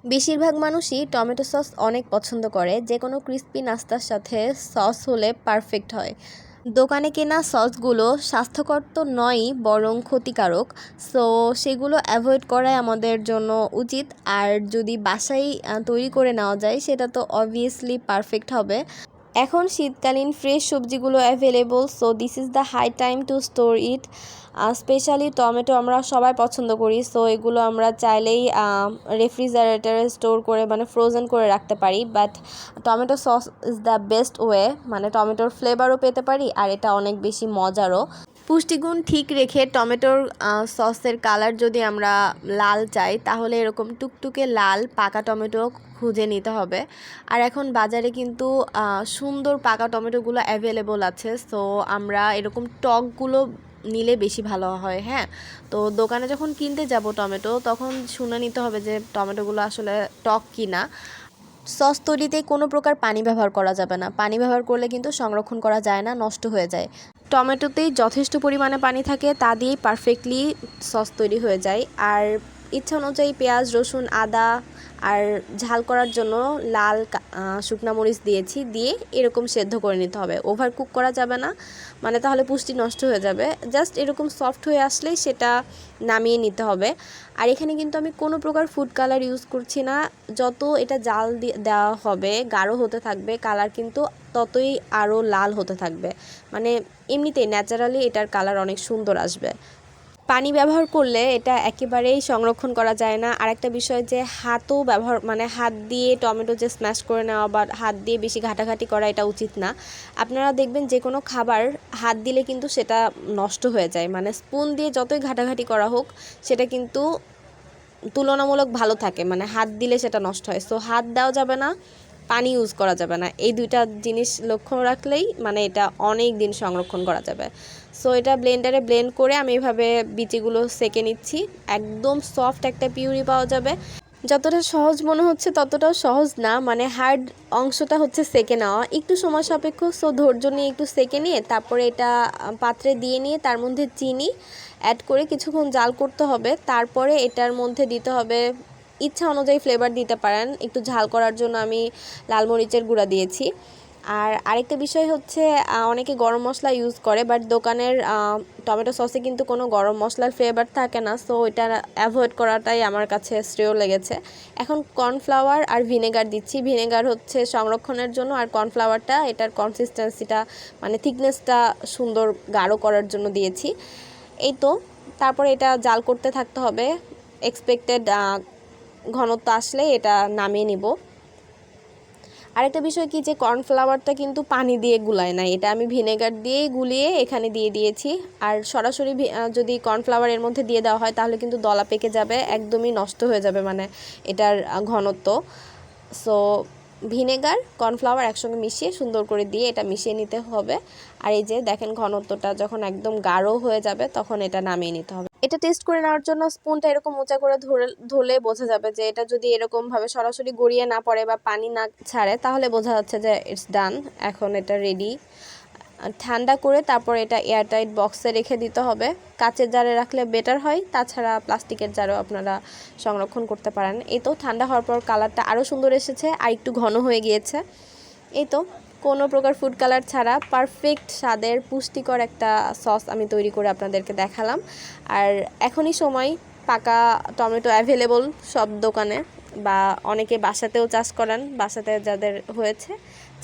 বেশিরভাগ মানুষই tomato sauce অনেক পছন্দ করে, যে কোনো ক্রিস্পি নাস্তার সাথে সস হলে পারফেক্ট হয়। দোকানে কেনা সসগুলো স্বাস্থ্যকর তো নয়ই, বরং ক্ষতিকারক। সো সেগুলো অ্যাভয়েড করাই আমাদের জন্য উচিত। আর যদি বাসায় তৈরি করে নেওয়া যায় সেটা তো অবভিয়াসলি পারফেক্ট হবে। এখন শীতকালীন ফ্রেশ সবজিগুলো available, so this is the high time to store it. Specially tomato আমরা সবাই পছন্দ করি, সো এগুলো আমরা চাইলেই রেফ্রিজারেটরে স্টোর করে মানে ফ্রোজেন করে রাখতে পারি। But tomato sauce is the best way, মানে টমেটোর ফ্লেভারও পেতে পারি আর এটা অনেক বেশি মজারও। পুষ্টিগুণ ঠিক রেখে টমেটোর সসের কালার যদি আমরা লাল চাই, তাহলে এরকম টুকটুকে লাল পাকা টমেটো খুঁজে নিতে হবে। আর এখন বাজারে কিন্তু সুন্দর পাকা টমেটোগুলো অ্যাভেলেবল আছে, সো আমরা এরকম টকগুলো নিলে বেশি ভালো হয়। হ্যাঁ, তো দোকানে যখন কিনতে যাব টমেটো, তখন শুনে নিতে হবে যে টমেটোগুলো আসলে টক কিনা। সস তৈরিতে কোনো প্রকার পানি ব্যবহার করা যাবে না। পানি ব্যবহার করলে কিন্তু সংরক্ষণ করা যায় না, নষ্ট হয়ে যায়। টমেটোতেই যথেষ্ট পরিমাণে পানি থাকে, তা দিয়েই পারফেক্টলি সস তৈরি হয়ে যায়। আর ইচ্ছা অনুযায়ী পেঁয়াজ, রসুন, আদা আর ঝাল করার জন্য লাল শুকনা মরিচ দিয়েছি, দিয়ে এরকম সেদ্ধ করে নিতে হবে। ওভার কুক করা যাবে না, মানে তাহলে পুষ্টি নষ্ট হয়ে যাবে। জাস্ট এরকম সফট হয়ে আসলেই সেটা নামিয়ে নিতে হবে। আর এখানে কিন্তু আমি কোনো প্রকার ফুড কালার ইউজ করছি না। যত এটা জাল দেওয়া হবে, গাঢ় হতে থাকবে কালার, কিন্তু ততই আরও লাল হতে থাকবে। মানে এমনিতেই ন্যাচারালি এটার কালার অনেক সুন্দর আসবে। পানি ব্যবহার করলে এটা একেবারেই সংরক্ষণ করা যায় না। আর একটা বিষয় যে হাতও ব্যবহার, মানে হাত দিয়ে টমেটো যে স্ম্যাশ করে নেওয়া বা হাত দিয়ে বেশি ঘাটাঘাটি করা, এটা উচিত না। আপনারা দেখবেন যে কোনো খাবার হাত দিলে কিন্তু সেটা নষ্ট হয়ে যায়। মানে স্পুন দিয়ে যতই ঘাটাঘাটি করা হোক, সেটা কিন্তু তুলনামূলক ভালো থাকে, মানে হাত দিলে সেটা নষ্ট হয়। সো হাত দেওয়া যাবে না, পানি ইউজ করা যাবে না। এই দুইটা জিনিস লক্ষ্য রাখলেই মানে এটা অনেক দিন সংরক্ষণ করা যাবে। সো এটা ব্লেন্ডারে ব্লেন্ড করে আমি এইভাবে বিচিগুলো সেকে নিচ্ছি। একদম সফট একটা পিউরি পাওয়া যাবে। যতটা সহজ মনে হচ্ছে ততটাও সহজ না, মানে হার্ড অংশটা হচ্ছে সেকে নেওয়া, একটু সময় সাপেক্ষ। সো ধৈর্য নিয়ে একটু সেকে নিয়ে তারপরে এটা পাত্রে দিয়ে নিয়ে তার মধ্যে চিনি অ্যাড করে কিছুক্ষণ জাল করতে হবে। তারপরে এটার মধ্যে দিতে হবে, ইচ্ছা অনুযায়ী ফ্লেভার দিতে পারেন। একটু ঝাল করার জন্য আমি লাল মরিচের গুঁড়া দিয়েছি। আর আরেকটা বিষয় হচ্ছে অনেকে গরম মশলা ইউজ করে, বাট দোকানের টমেটো সসে কিন্তু কোনো গরম মশলার ফ্লেভার থাকে না। সো এটা অ্যাভয়েড করাটাই আমার কাছে শ্রেয় লেগেছে। এখন কর্নফ্লাওয়ার আর ভিনেগার দিচ্ছি। ভিনেগার হচ্ছে সংরক্ষণের জন্য, আর কর্নফ্লাওয়ারটা এটার কনসিস্টেন্সিটা মানে থিকনেসটা সুন্দর গাঢ় করার জন্য দিয়েছি। এই তো, তারপরে এটা জাল করতে থাকতে হবে। এক্সপেক্টেড ঘনত্ব আসলে এটা নামিয়ে নিব। আরেকটা বিষয় কি, যে কর্নফ্লাওয়ারটা কিন্তু পানি দিয়ে গুলায় না, এটা আমি ভিনেগার দিয়েই গুলিয়ে এখানে দিয়ে দিয়েছি। আর সরাসরি যদি কর্নফ্লাওয়ার এর মধ্যে দিয়ে দেওয়া হয়, তাহলে কিন্তু দলা পেকে যাবে, একদমই নষ্ট হয়ে যাবে মানে এটার ঘনত্ব। সো ভিনেগার, কর্নফ্লাওয়ার একসঙ্গে মিশিয়ে সুন্দর করে দিয়ে এটা মিশিয়ে নিতে হবে। আর এই যে দেখেন, ঘনত্বটা যখন একদম গাঢ় হয়ে যাবে, তখন এটা নামিয়ে নিতে হবে। এটা টেস্ট করে নেওয়ার জন্য স্পুনটা এরকম উঁচা করে ধরলে বোঝা যাবে যে এটা যদি এরকমভাবে সরাসরি গড়িয়ে না পড়ে বা পানি না ছাড়ে, তাহলে বোঝা যাচ্ছে যে ইটস ডান, এখন এটা রেডি। ঠান্ডা করে তারপর এটা এয়ারটাইট বক্সে রেখে দিতে হবে। কাচের জারে রাখলে বেটার হয়, তাছাড়া প্লাস্টিকের জারেও আপনারা সংরক্ষণ করতে পারেন। এই তো ঠান্ডা হওয়ার পর কালারটা আরও সুন্দর এসেছে, আর একটু ঘন হয়ে গিয়েছে। এই তো, কোনো প্রকার ফুড কালার ছাড়া পারফেক্ট স্বাদের পুষ্টিকর একটা সস আমি তৈরি করে আপনাদেরকে দেখালাম। আর এখনই সময়, পাকা টমেটো অ্যাভেলেবল সব দোকানে, বা অনেকে বাসাতেও চাষ করেন, বাসাতে যাদের হয়েছে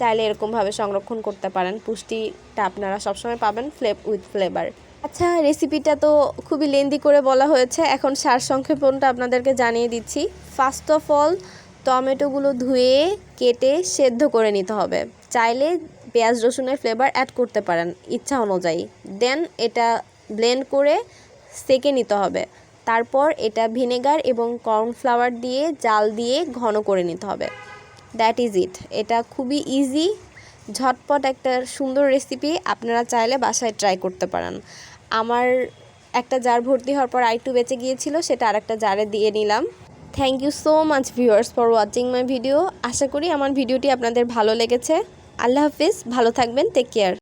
চাইলে এরকমভাবে সংরক্ষণ করতে পারেন। পুষ্টিটা আপনারা সবসময় পাবেন উইথ ফ্লেভার। আচ্ছা, রেসিপিটা তো খুবই লেন্দি করে বলা হয়েছে, এখন সারসংক্ষেপণটা আপনাদেরকে জানিয়ে দিচ্ছি। ফার্স্ট অফ অল, টমেটোগুলো ধুয়ে কেটে সেদ্ধ করে নিতে হবে। চাইলে পেঁয়াজ রসুনের ফ্লেভার অ্যাড করতে পারেন ইচ্ছা অনুযায়ী। দেন এটা ব্লেন্ড করে সেকে নিতে হবে। তারপর এটা ভিনেগার এবং কর্নফ্লাওয়ার দিয়ে জাল দিয়ে ঘন করে নিতে হবে। That is it. এটা খুবই ইজি, ঝটপট একটা সুন্দর রেসিপি। আপনারা চাইলে বাসায় ট্রাই করতে পারেন। আমার একটা জার ভর্তি হওয়ার পর আরেকটু বেঁচে গিয়েছিল, সেটা আরেকটা জারে দিয়ে নিলাম। Thank you so much viewers for watching my video. আশা করি আমার ভিডিওটি আপনাদের ভালো লেগেছে। আল্লাহ হাফিজ, ভালো থাকবেন, টেক কেয়ার।